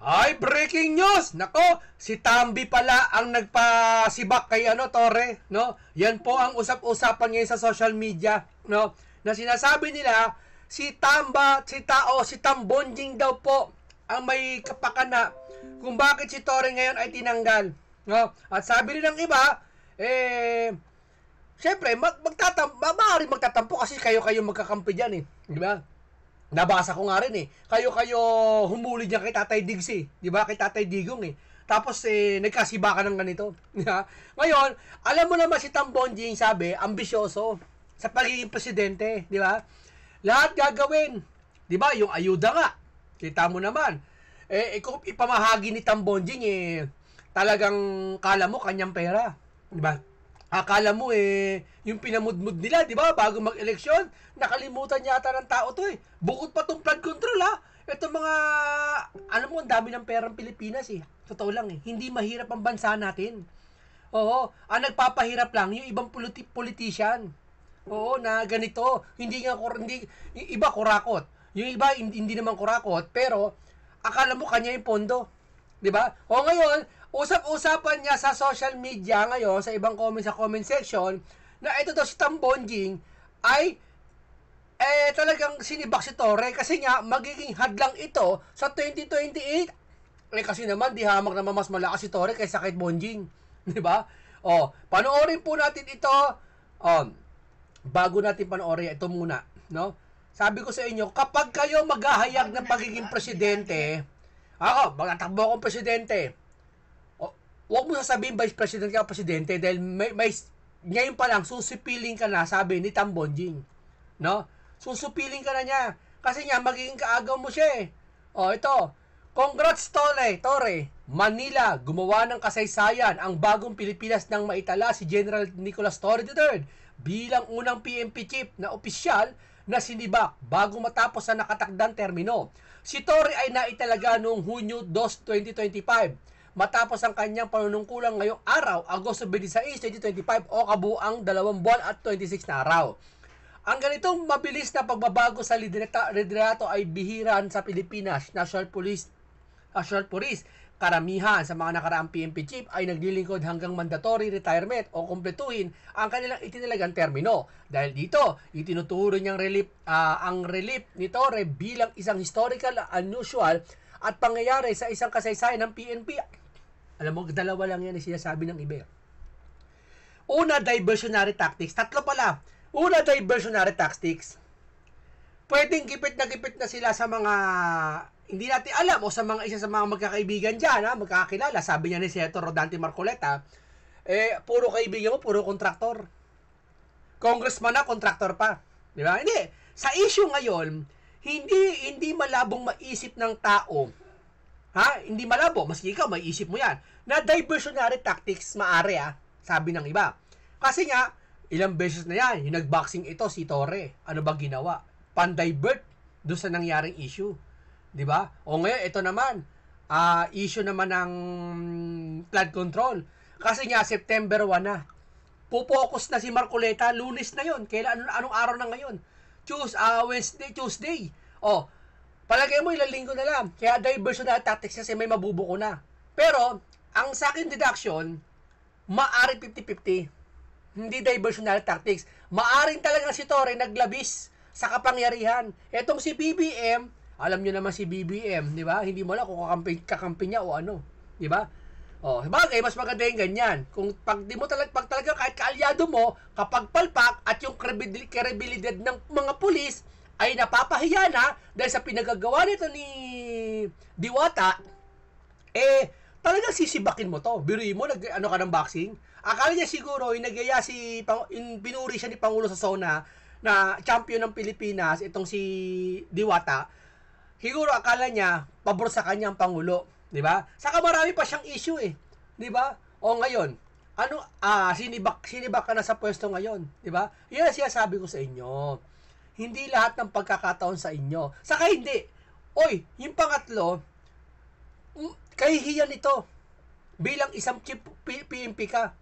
Ay, breaking news! Nako, si Tambi pala ang nagpasibak kay Torre, no? Yan po ang usap-usapan ngayon sa social media, no? Na sinasabi nila, si Tambonjing daw po ang may kapakana kung bakit si Torre ngayon ay tinanggal, no? At sabi rin ng iba, syempre, maaaring magtatampo kasi kayo magkakampi dyan, di ba? Nabasa ko nga rin Kayo humuli diyan kay Tatay Diggs di ba? Kay Tatay Digong Tapos nagkasibakan ng ganito. Ngayon, alam mo naman si Tambonjing sabi, ambisyoso sa pagiging presidente, di ba? Lahat gagawin. Di ba? Yung ayuda nga. Kita mo naman. Kung ipamahagi ni Tambonjing talagang kala mo kanyang pera, di ba? Akala mo yung pinamudmud nila, di ba? Bago mag-eleksyon, nakalimutan yata ng tao to Bukod pa tong flood control Ito mga, alam mo, ang dami ng perang Pilipinas Totoo lang Hindi mahirap ang bansa natin. Oo, ang nagpapahirap lang yung ibang politician. Oo, na ganito. Hindi, yung iba kurakot. Yung iba hindi naman kurakot, pero akala mo kanya yung pondo. Di ba? O ngayon, usap-usapan niya sa social media ngayon, sa ibang comment section, na ito daw si Tambonjing ay talagang sinibak si Torre kasi nga magiging hadlang ito sa 2028. Kasi naman di hamak naman mas malakas si Torre kaysa kay Bonjing, di ba? Panoorin po natin ito. Bago natin panoorin ito muna, no? Sabi ko sa inyo, kapag kayo maghahayag ng pagiging presidente, magtatakbo akong presidente. Huwag mo sasabihin vice president ka presidente dahil may ngayon pa lang susupiling ka na, sabi ni Tambonjing. No? Susupiling ka na niya. Kasi nga magiging kaagaw mo siya ito. Congrats Torre. Manila, gumawa ng kasaysayan ang bagong Pilipinas nang maitala si General Nicolas Torre III bilang unang PNP chief na opisyal na sinibak bago matapos sa nakatakdang termino. Si Torre ay naitalaga noong Hunyo 2, 2025 matapos ang kanyang panunungkulan ngayong araw, Agosto 26, 2025 o kabuang 2 buwan at 26 na araw. Ang ganitong mabilis na pagbabago sa liderato ay bihiran sa Pilipinas. National Police, karamihan sa mga nakaraang PNP chief ay naglilingkod hanggang mandatory retirement o kumpletuhin ang kanilang itinalagang termino. Dahil dito, itinuturo niyang ang relief ni Torre bilang isang historical, unusual at pangyayari sa isang kasaysayan ng PNP. Alam mo, dalawa lang yan ang sinasabi ng iba. Una, diversionary tactics. Tatlo pala. Una, diversionary tactics. Pwedeng gipit na sila sa mga hindi natin alam o sa mga isa sa mga magkakaibigan dyan, magkakakilala. Sabi niya ni Senator Rodante Marcoleta, puro kaibigan mo, puro kontraktor. Congressman na, kontraktor pa. Di ba? Hindi. Sa issue ngayon, hindi malabong maisip ng tao. Hindi malabo. Maski ikaw, maisip mo yan. Na diversionary tactics, maari sabi ng iba. Kasi nga, ilang beses na yan, yung nag-boxing ito, si Torre. Ano ba ginawa? Pan-divert doon sa nangyaring issue. Di ba? O ngayon, ito naman, issue naman ng flood control. Kasi nga, September 1 na. Pupokus na si Marcoleta, Lunes na yon. Kailan, anong araw na ngayon? Tuesday. Palagay mo, ilang linggo na lang. Kaya diversionary tactics kasi may mabubuko na. Pero, ang sa akin deduction, maari 50-50. Hindi diversionary tactics. Maaring talaga si Torre naglabis sa kapangyarihan. Etong si BBM, alam nyo naman si BBM, di ba? Hindi mo lang kung kakampi niya o ano. Di ba? Sabagay, mas maganda yung ganyan. Kung pag talaga kahit kaalyado mo, kapag palpak at yung kredibilidad ng mga pulis ay napapahiya na dahil sa pinagagawa nito ni Diwata, talagang sisibakin mo to. Biruin mo, ano ka ng boxing? Akala niya siguro, pinuri siya ni Pangulo sa SONA na champion ng Pilipinas, itong si Diwata. Siguro akala niya, pabor sa kanya ang Pangulo. Diba? Saka marami pa siyang issue Diba? O ngayon, sinibak ka na sa pwesto ngayon. Diba? Yan ang sinasabi ko sa inyo. Hindi lahat ng pagkakataon sa inyo. Saka hindi. Yung pangatlo, kahihiyan ito. Bilang isang chief PNP ka.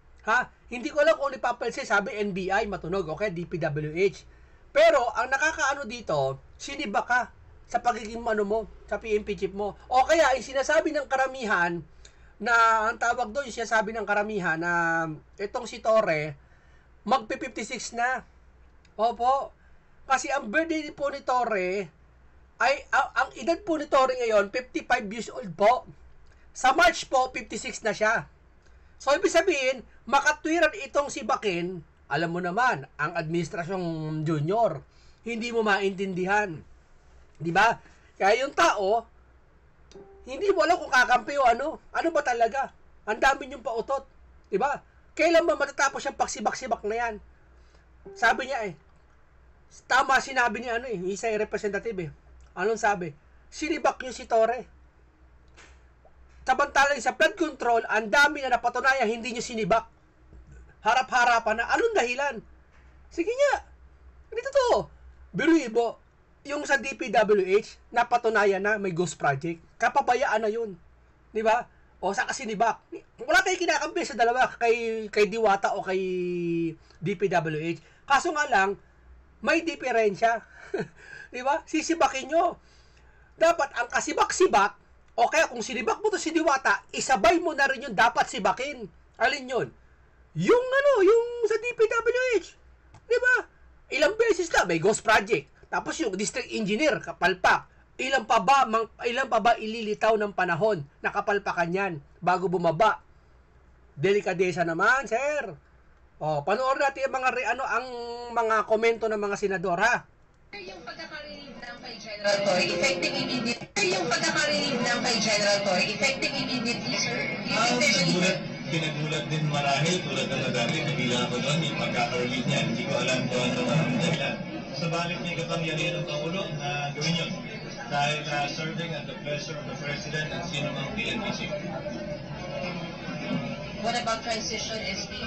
Hindi ko alam kung ipapalsi, sabi NBI, matunog, okay, DPWH. Pero, ang nakakaano dito, sinibak ka. sa pagiging ano mo, sa PNP chief mo. O kaya, yung sinasabi ng karamihan, na ang tawag doon, yung sinasabi ng karamihan na itong si Torre, magpi-56 na. Opo. Kasi ang birthday po ni Torre, ay, ang edad po ni Torre ngayon, 55 years old po. Sa March po, 56 na siya. So, ibig sabihin, makatwiran itong si Bakin, alam mo naman, ang administrasyong junior, hindi mo maintindihan. Di ba? Kaya yung tao, hindi mo alam kung kakampi o ano. Ano ba talaga? Ang dami niyong pautot. Di ba? Kailan ba matatapos yung pagsibak-sibak na yan? Sabi niya tama sinabi niya isa representative Anong sabi? Sinibak niyo si Torre. Samantalang sa flood control, ang dami na napatunayan hindi niyo sinibak. Harap-harapan na. Anong dahilan? Sige nga. Hindi totoo. Biruin mo, yung sa DPWH, napatunayan na may ghost project. Kapabayaan na yun. Di ba? O sa kasinibak. Wala tayong kinakampi sa dalawa, kay Diwata o kay DPWH. Kaso nga lang, may diferensya. Di ba? Sisibakin nyo. Dapat ang kasibak-sibak, o kaya kung sinibak mo to si Diwata, isabay mo na rin yung dapat sibakin. Alin yun? Yung sa DPWH. Di ba? Ilang beses na may ghost project. Tapos yung district engineer, kapalpak. Ilan pa ba ililitaw ng panahon na kapalpakan yan bago bumaba? Delikadesa naman, sir. O, panoorin natin ang mga komento ng mga senador, ha? Yung pagkakarinig ng kay General Toy, effective immediately. Yung pagkakarinig ng kay General Toy, effective immediately, sir. Pinagulat din marahil tulad ng dati, nabila ako doon, yung pagkakarinig niya, hindi ko alam kung ano ang dahilan. Sabalit may kapangyarihan ng Pangulo na gawin yun dahil serving at the pleasure of the President at sino mang PNPC. What about transition, SP?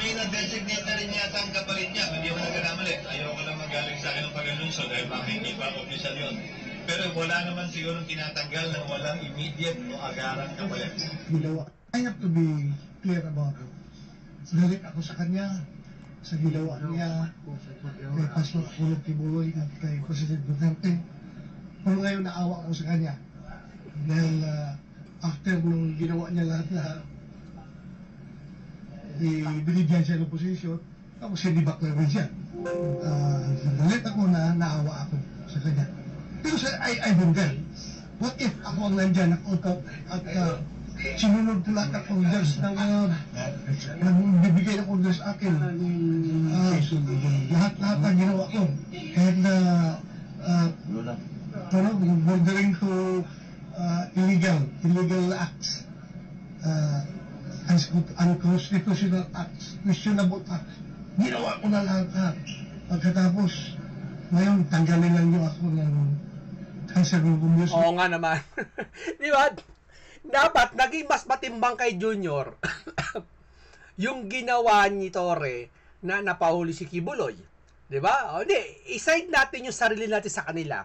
May na-designate na rin yata ang kapalit niya, hindi ako nagkamali. Ayoko lang magaling sa akin ng pag-anunso dahil hindi pa official yun. Pero wala naman sigurong tinatanggal ng walang immediate o agarang kapalit. Ginawa. I have to be clear about it. Galit ako sa kanya, sa ginawa niya, kay Pastor Apollo Kibuloy at kay President Duterte. Pero ngayon naawa ako sa kanya. Dahil after nung ginawa niya lahat, binigyan siya ng posisyon, tapos sinibak na rin siya. Galit ako na naawa ako sa kanya. Pero I wonder, what if ako ang nandyan, nakautot at sinunod ko lahat ng orders ng bibigay ng orders akin. Lahat ang ginawa ko. Kahit na bordering to illegal acts, unconstitutional acts, questionable acts. Ginawa ko na lahat. Pagkatapos, ngayon, tanggalin lang niyo ako ng cancer ng music. Oo nga naman. Di ba? Dapat naging mas matimbang kay Junior yung ginawa ni Torre na napahuli si Kibuloy. 'Di ba? O di, iside natin yung sarili natin sa kanila.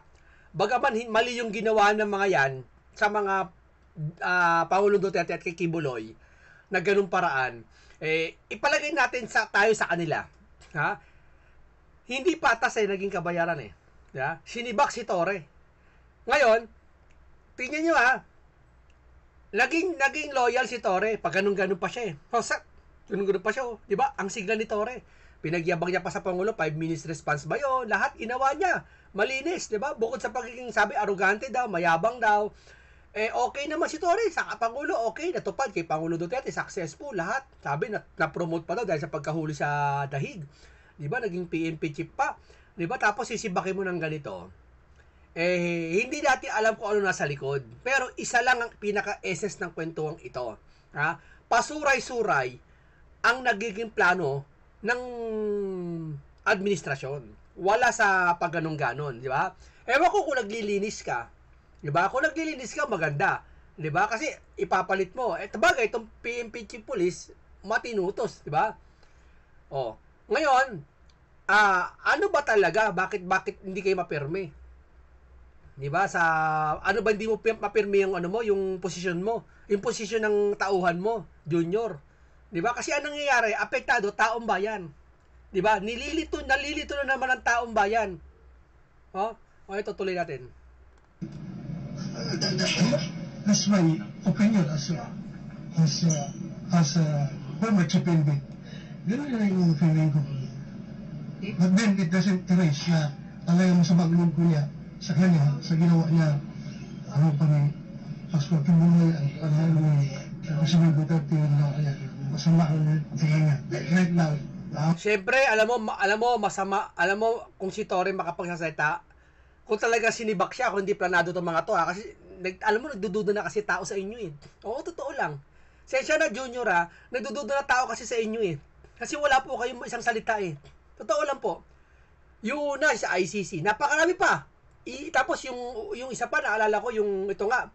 Bagaman mali yung ginawa ng mga 'yan sa mga Pangulong Duterte at kay Kibuloy na ganung paraan, ipalagay natin tayo sa kanila. Ha? Hindi patas naging kabayaran Yeah? Sinibak si Torre. Ngayon, tingnan nyo Naging loyal si Torre pag ganun pa siya ganun pa siya, di ba? Ang sigla ni Torre. Pinagyabang niya pa sa Pangulo, 5 minutes response ba yun? Lahat inawa niya. Malinis, di ba? Bukod sa pagiging sabi, arrogante daw, mayabang daw. Okay naman si Torre, sa Pangulo, okay, natupad kay Pangulo Duterte, successful, lahat. Sabi, na-promote pa daw dahil sa pagkahuli sa dahig. Di ba? Naging PNP chief pa. Di ba? Tapos sisibakin mo ng ganito. Hindi natin alam kung ano nasa likod. Pero isa lang ang pinaka-essence ng kwentuang ito. Ha? Pasuray-suray ang nagiging plano ng administrasyon. Wala sa pagganong-ganon, di ba? Ewan ko kung naglilinis ka. Di ba? Kung naglilinis ka, maganda. Di ba? Kasi ipapalit mo. Tabagay, itong PNP Chief Police, matinutos, di ba? Ngayon, ano ba talaga? Bakit hindi kayo mapirme? Di ba? Sa ano ba hindi mo mapirme yung yung posisyon mo, yung posisyon ng tauhan mo, Junior. Di ba? Kasi anong nangyayari? Apektado taong bayan. Di ba? Nalilito na naman ang taong bayan. Ito tuloy natin. That's my opinion as a former chief NB. Ganun na yung feeling ko. But then, it doesn't erase na talagang masamang loob ko niya sa kanya, sa ginawa niya, ano pa ni Pastor Kimuloy, President Duterte, masama ang tingin niya. Right now, Siyempre, alam mo, masama, alam mo, kung si Torre makapagsasalita, kung talaga sinibak siya, kung hindi planado itong mga to, ha, kasi, alam mo, nagdududa na kasi tao sa inyo, eh. Oo, totoo lang. Sensya na, Junior, ha, nagdududa na tao kasi sa inyo, eh. Kasi wala po kayong isang salita, eh. Totoo lang po. Yung una, sa ICC, napakarami pa. Tapos, yung isa pa, naalala ko, yung, ito nga,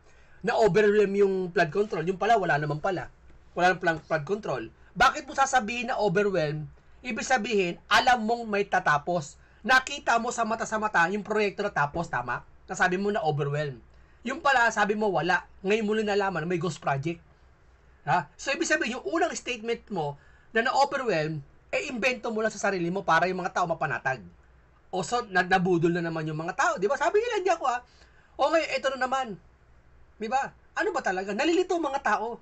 na-overwhelm yung flood control. Yung pala, wala naman pala. Wala nang flood control. Bakit mo sasabihin na overwhelm? Ibig sabihin, alam mong may tatapos. Nakita mo sa mata yung proyekto na tapos, tama? Nasabi mo na overwhelm. Yung pala, sabi mo wala. Ngayon mo lang nalaman na may ghost project. Ha? So, ibig sabihin, yung unang statement mo na na-overwhelm, invento mo lang sa sarili mo para yung mga tao mapanatag. O so, nabudol na naman yung mga tao. Di ba? Sabi nila, hindi ako ha. O ngayon, ito na naman. Di ba? Ano ba talaga? Nalilito mga tao.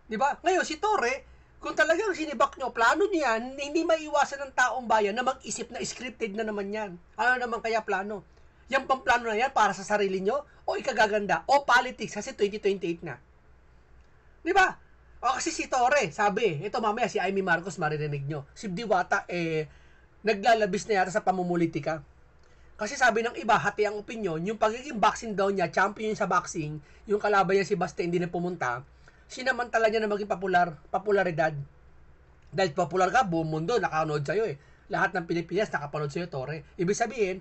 Di ba? Ngayon, si Torre, kung talagang sinibak nyo, plano niya, hindi maiwasan ng taong bayan na mag-isip na scripted na naman yan. Ano naman kaya plano? Yung pamplano na yan para sa sarili nyo? O ikagaganda? O politics? Kasi 2028 na. Di ba? O kasi si Torre, sabi, ito mamaya si Amy Marcos maririnig nyo. Si Diwata, naglalabis na yata sa pamumulitika. Kasi sabi ng iba, hati ang opinion, yung pagiging boxing daw niya, champion sa boxing, yung kalaban niya si Basta hindi na pumunta, sinamantala niya na maging popularidad. Dahil popular ka, buong mundo, nakanood sa'yo eh. Lahat ng Pilipinas nakapanood sa'yo, Torre. Ibig sabihin,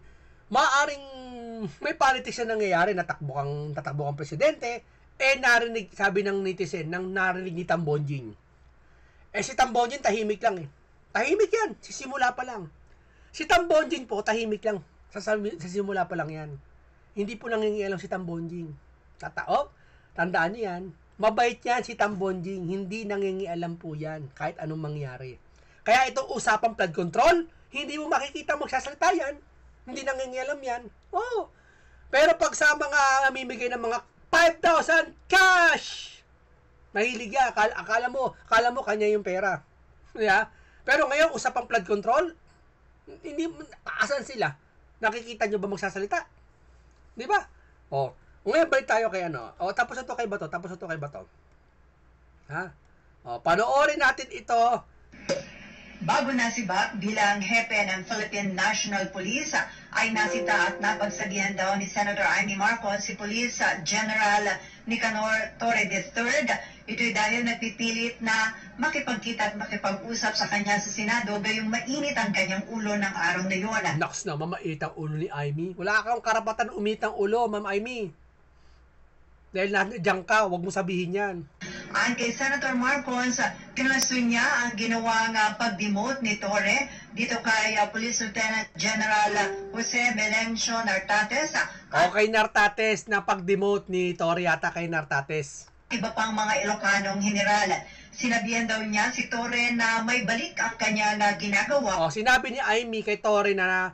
maaaring may politics na nangyayari, tatakbo kang presidente, narinig, sabi ng netizen, narinig ni Tambonjing. Si Tambonjing, tahimik lang eh. Tahimik yan, sisimula pa lang. Si Tambonjing po, tahimik lang. Sa simula pa lang yan. Hindi po nangingialam si Tambonjing. Tandaan niyo yan. Mabait yan si Tambonjing. Hindi nangingialam po yan. Kahit anong mangyari. Kaya itong usapang flood control, hindi mo makikita magsasalita yan. Hindi nangingialam yan. Oh. Pero pag sa mga namimigay ng mga 5,000 cash, mahilig yan. Akala mo kanya yung pera. Yeah? Pero ngayon, usapang flood control, hindi, asan sila? Nakikita nyo ba magsasalita? Di ba? O, ngayon balik tayo kay ano. O, tapos ito kay Bato. Ha? O, panoorin natin ito. Bago nasibak bilang hepe ng Philippine National Police, ay nasita at napagsabihan daw ni Senator Amy Marcos si Police General Nicanor Torre III. Ito'y dahil nagpipilit na makipagkita at makipag-usap sa kanya sa Senado gayong mainit ang kanyang ulo ng araw na yun. Naks na, mamait ang ulo ni Amy. Wala kang karapatan umitang ulo, Ma'am Amy. Dahil nandiyan ka, huwag mo sabihin yan. Ayon kay Senator Marcos, kinwesto niya ang ginawang pag-demote ni Torre dito kay Police Lieutenant General Jose Melencio Nartates. Okay, Nartates, na pag-demote ni Torre yata kay Nartates. Iba pang mga Ilocanong general. Sinabihan daw niya si Torre na may balik ang kanyang ginagawa. Sinabi ni Amy kay Torre na,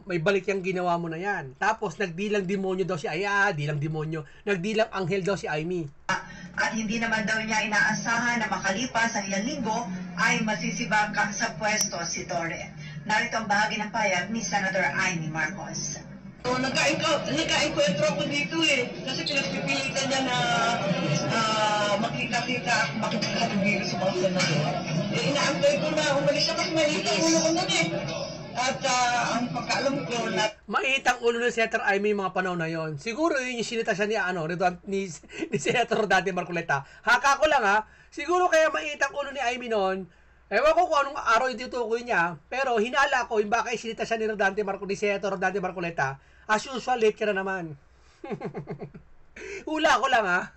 may balik yung ginawa mo na yan. Tapos, nagdilang demonyo daw si nagdilang anghel daw si Amy. At hindi naman daw niya inaasahan na makalipas ang ilang linggo ay masisibak sa pwesto si Torre. Narito ang bahagi ng payag ni Senator Amy Marcos. Nagka-enkwentro ko dito eh. Kasi pinagpipilitan niya na makita-kita at makikatubili sa mga senador. Inaantay ko na umalis siya kasi maliit ang ulo ko nun eh. At ang pagkaalam ko na... Maiit ang ulo ni Senator Amy mga panahon na yon. Siguro yun yung sinita siya ni Senator Dante Marcoleta. Haka ko lang ha. Siguro kaya maiit ang ulo ni Amy noon. Ewan ko kung anong araw yung tutukoy niya. Pero hinala ko yung baka isinita siya ni Senator Dante Marcoleta. As usual, late ka na naman. Hula ko lang ha.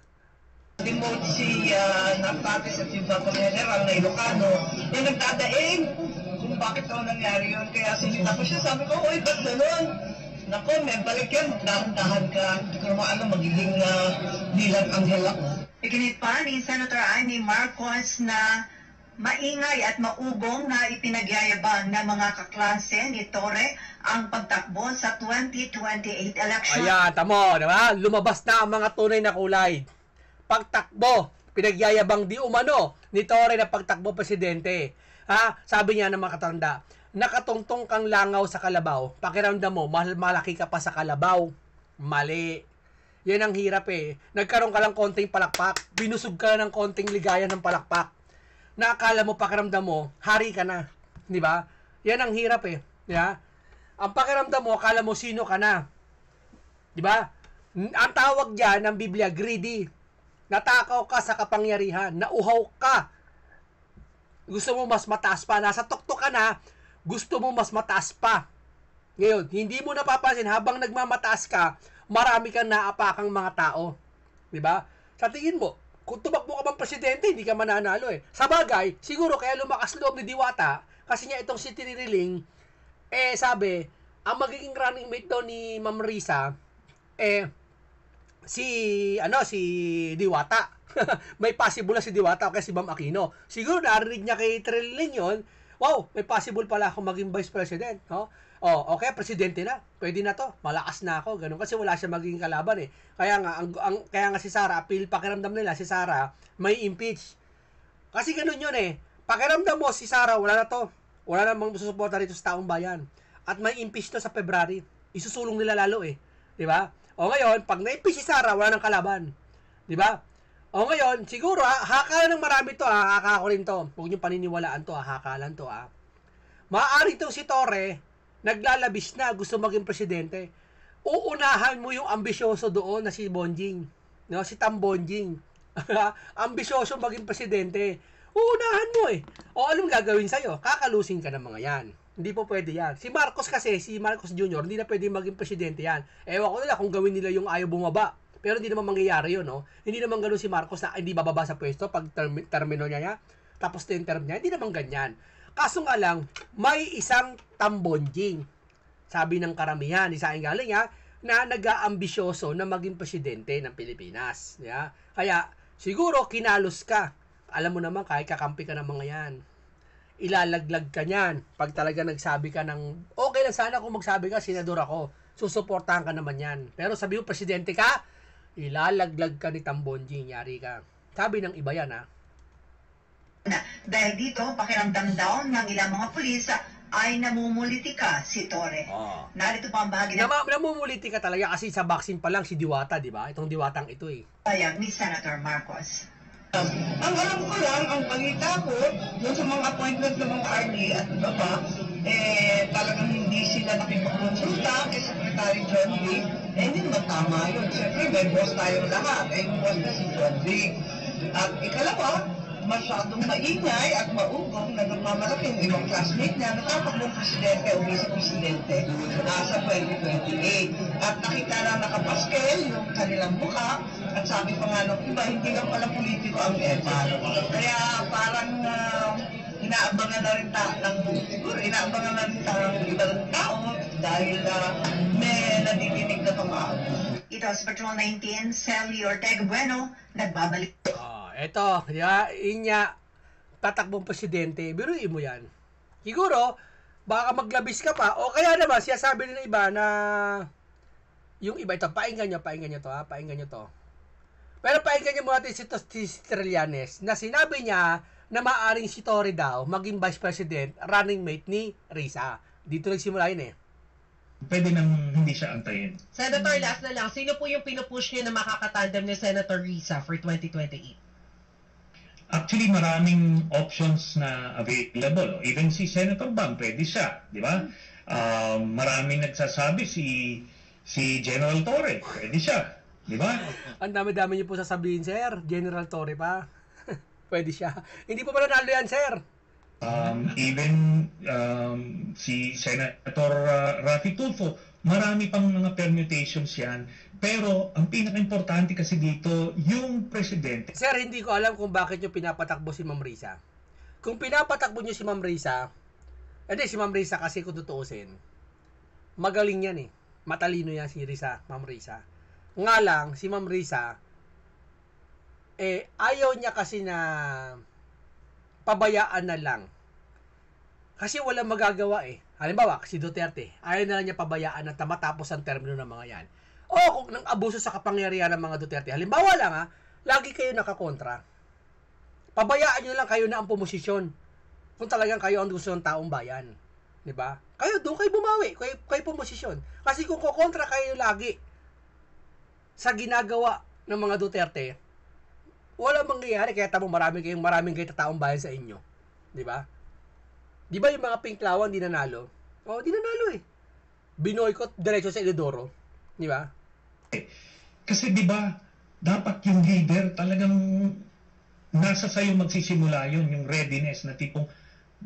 Demote si Nartates at yung Bato General na Ilocano na nagdadaing kung bakit daw nangyari yun. Kaya sinita ko siya, sabi ko, ba't ganun? Nako, may balik yan, dahan-dahan ka. Hindi ko naman alam, magiging bilang anghel ako. Iginit pa ni Senator Amy Marcos na Maingay at maugong na ipinagyayabang ng mga kaklase ni Torre ang pagtakbo sa 2028 election. Ayan, tamo, diba? Lumabas na ang mga tunay na kulay. Pagtakbo, pinagyayabang di umano ni Torre na pagtakbo presidente. Ha? Sabi niya ng mga katanda, nakatungtong kang langaw sa kalabaw, pakiramdam mo, malaki ka pa sa kalabaw. Mali. Yan ang hirap eh. Nagkaroon ka lang konting palakpak, binusog ka ng konting ligaya ng palakpak. Nakakala mo, pakiramdam mo, hari ka na. Di ba? Yan ang hirap eh. Yeah? Ang pakiramdam mo, akala mo sino ka na. Di ba? Ang tawag diyan ng Biblia, greedy. Natakaw ka sa kapangyarihan, nauhaw ka. Gusto mo mas mataas pa, nasa tuktok ka na, gusto mo mas mataas pa. Ngayon, hindi mo napapansin habang nagmamataas ka, marami kang naapakang mga tao. Di ba? Sa tingin mo, kung tumakbo ka bang presidente, hindi ka mananalo eh. Sa bagay, siguro kaya lumakas loob ni Diwata, kasi niya itong si Tiriling, sabi, ang magiging running mate daw ni Ma'am Risa, si Diwata. May possible na si Diwata o kaya si Ma'am Aquino. Siguro narinig niya kay Tiriling yun, wow, may possible pala akong maging vice president. No? Oh, okay, presidente na. Pwede na to. Malakas na ako. Ganun. Kasi wala siya magiging kalaban eh. Kaya nga si Sara, pakiramdam nila, si Sara, may impeach. Kasi ganun yun eh. Pakiramdam mo, si Sara, wala na to. Wala namang susuporta rito sa taong bayan. At may impeach to sa February. Isusulong nila lalo eh. Diba? O ngayon, pag na-impeach si Sara, wala nang kalaban. Diba? O ngayon, siguro hakalan ng marami to haka ko rin to. Huwag niyong paniniwalaan to hakalan to Maaari itong si Torre, naglalabis na, gusto maging presidente. Uunahan mo yung ambisyoso doon na si Bonjing. No? Si Tam Bonjing. Ambisyoso maging presidente. Uunahan mo eh. O anong gagawin sa'yo? Kakalusin ka ng mga yan. Hindi po pwede yan. Si Marcos kasi, si Marcos Jr., hindi na pwede maging presidente yan. Ewan ko nila kung gawin nila yung ayaw bumaba. Pero hindi naman mangyayari yun, no? Hindi naman gano'n si Marcos na hindi bababa sa pwesto pag termino niya. Tapos yung term niya. Hindi naman ganyan. Kaso nga lang, may isang tambonjing, sabi ng karamihan, isa ang galing na nag-aambisyoso na maging presidente ng Pilipinas. Yeah? Kaya, siguro, kinalos ka. Alam mo naman, kahit kakampi ka ng mga yan. Ilalaglag ka niyan. Pag talaga nagsabi ka ng, okay lang sana kung magsabi ka, senador ako. Susuportahan ka naman yan. Pero sabi mo, presidente ka, ilalaglag ka ni tambonjing, yari ka. Sabi ng iba yan, Dahil dito, pakiramdam daw ng ilang mga pulis ay namumulitika si Torre. Narito pa ang bahagi ng namumulitika talaga kasi sa vaccine pa lang si Diwata, di ba? Itong Diwatang ito eh. payag ni Senator Marcos. Ang alam ko lang, ang balita ko, doon sa mga appointment ng mga RD at iba pa, talagang hindi sila nakipagkonsulta kay Secretary John Vic. Hindi naman tama yun. Siyempre, may boss tayong lahat. Yung boss na si John Vic. At ikalawa, masyadong maingay at maugong na nagmamalaki yung ibang classmate niya na tatakbong presidente o vice-presidente sa 2028. At nakita lang nakapaskel yung kanilang mukha at sabi pa nga nung iba, hindi lang pala politiko ang EPAL. Kaya parang inaabangan na rin inaabangan na rin ng ibang tao dahil may nadidinig na pamahaw. Ito sa Patrol 19, Sally Ortega Bueno, nagbabalik. Eto, inya, tatakbong presidente, biruin mo yan. Siguro, baka maglabis ka pa, o kaya naman, siya sabi ng iba na, yung iba ito, painggan nyo to. Pero painggan nyo muna si Trillanes, na sinabi niya, na maaring si Torre daw, maging vice president, running mate ni Risa. Dito nagsimula yun Pwede nang hindi siya antayin. Senator, last na lang, sino po yung pinupush niya na makakatandem ni Senator Risa for 2028? Actually, maraming options na available. Even si Senator Bam, pwede siya, di ba? Maraming nagsasabi si General Torre, pwede siya, di ba? Ang dami-dami niyo po sasabihin, sir. General Torre pa. Pwede siya. Hindi po pala nalo yan, sir. Even si Senator Raffy Tulfo, marami pang mga permutations yan. Pero ang pinaka-importante kasi dito, yung presidente. Sir, hindi ko alam kung bakit nyo pinapatakbo si Ma'am Risa. Kung pinapatakbo nyo si Ma'am Risa, si Ma'am Risa kasi kung tutuusin, magaling yan Matalino yan si Risa, Ma'am Risa. Nga lang, si Ma'am Risa, ayaw niya kasi na pabayaan na lang. Kasi walang magagawa eh. Halimbawa, si Duterte, ayaw na lang niya pabayaan na matapos ang termino ng mga yan. O kung nang abuso sa kapangyarihan ng mga Duterte, halimbawa lang lagi kayo nakakontra. Pabayaan nyo lang kayo na ang pumosisyon. Kung talagang kayo ang gusto ng taong bayan. Diba? Kayo, doon kayo bumawi. Kayo pumosisyon. Kasi kung kukontra kayo lagi sa ginagawa ng mga Duterte, wala mangyayari. Kaya maraming kayo taong bayan sa inyo. Diba? Diba yung mga pinklawan di nanalo? O, di nanalo eh. Binoykot diretso sa Isidoro. Diba? Kasi diba, dapat yung leader talagang nasa sayo magsisimula yun, yung readiness na tipong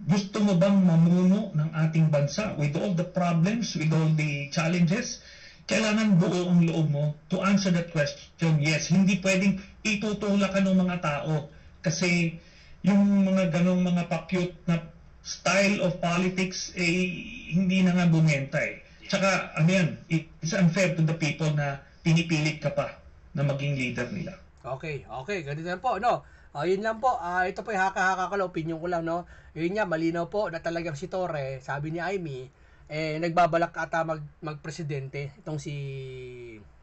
gusto mo bang mamuno ng ating bansa with all the problems, with all the challenges? Kailangan buo ang loob mo to answer that question. Yes, hindi pwedeng itutulak ka ng mga tao kasi yung mga ganong mga pakyut na style of politics hindi na nga bumenta eh. Tsaka ano yan, it's unfair to the people na pinipilit ka pa na maging leader nila. Okay, ganito lang po, no? Yun lang po, ito po yung haka-haka ko lang, opinion ko lang, no? Yun nga, malinaw po na talagang si Torre, sabi ni Amy, nagbabalak ata magpresidente, itong si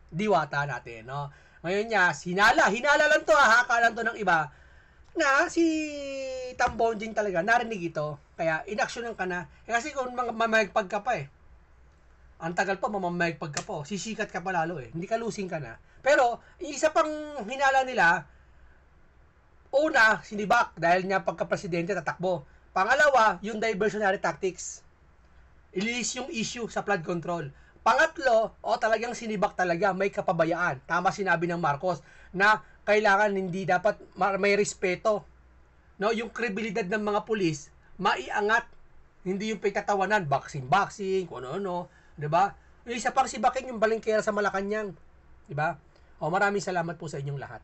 Diwata natin, no? Ngayon niya, hinala lang to, haka lang to ng iba, na si Tambonjing talaga, narinig ito, kaya inaksyonan ka na, kasi kung mamayagpag ka pa ang tagal pa, mamamayagpag ka po, sisikat ka pa lalo hindi ka losing ka na. Pero, isa pang hinala nila, una, sinibak dahil niya pagka-presidente tatakbo. Pangalawa, yung diversionary tactics. Ilis yung issue sa flood control. Pangatlo, talagang sinibak talaga, may kapabayaan. Tama sinabi ng Marcos na kailangan hindi dapat may respeto. No, yung kredibilidad ng mga pulis maiangat. Hindi yung pagtatawanan, boxing, kung ano-ano, 'di ba? Yung isa pang sibakin yung balingkera sa Malacanang, 'di ba? Maraming salamat po sa inyong lahat.